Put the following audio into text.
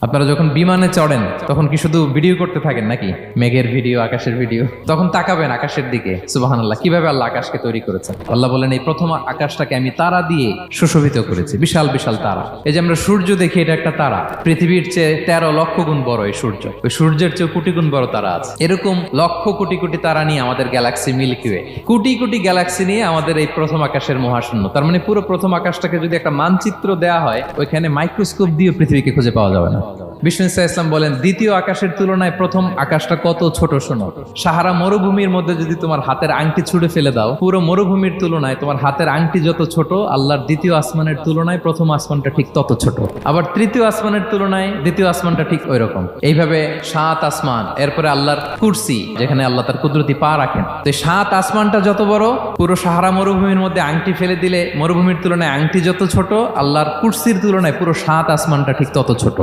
আপনারা যখন বিমানে চড়েন তখন কি শুধু ভিডিও করতে থাকেন নাকি? মেঘের ভিডিও, আকাশের ভিডিও, তখন তাকাবেন আকাশের দিকে। সুবহানাল্লাহ, কিভাবে আল্লাহ আকাশকে তৈরি করেছেন। আল্লাহ বলেন, এই প্রথম আকাশটাকে আমি তারা দিয়ে সুশোভিত করেছি, বিশাল বিশাল তারা। এই যে আমরা সূর্য দেখি, এটা একটা তারা, পৃথিবীর চেয়ে 13 লক্ষ গুণ বড় এই সূর্য। ওই সূর্যের চেয়ে কোটি গুণ বড় তারা আছে। এরকম লক্ষ কোটি কোটি তারা নিয়ে আমাদের Galaxy milky way, crore crore Galaxy নিয়ে আমাদের এই প্রথম আকাশের মহাশূন্য। তার মানে পুরো প্রথম আকাশটাকে যদি একটা মানচিত্র দেওয়া হয়, ওইখানে মাইক্রোস্কোপ দিয়ে পৃথিবীকে খুঁজে পাওয়া যাবে না। বিষ্ণু ইসলাম বলেন, দ্বিতীয় আকাশের তুলনায় প্রথম আকাশটা কত ছোট শোনো। সাহারা মরুভূমির মধ্যে যদি তোমার হাতের আংটি ছুঁড়ে ফেলে দাও, পুরো মরুভূমির তুলনায় তোমার হাতের আংটি যত ছোট, আল্লাহর দ্বিতীয় আসমানের তুলনায় প্রথম আসমানটা ঠিক তত ছোট। আবার তৃতীয় আসমানের তুলনায় দ্বিতীয় আসমানটা ঠিক ওই রকম। এইভাবে 7 আসমান, এরপরে আল্লাহর কুরসি, যেখানে আল্লাহ তার কুদরতি পা রাখেন। তো 7 আসমানটা যত বড়, পুরো সাহারা মরুভূমির মধ্যে আংটি ফেলে দিলে মরুভূমির তুলনায় আংটি যত ছোট, আল্লাহর কুরসির তুলনায় পুরো 7 আসমানটা ঠিক তত ছোট।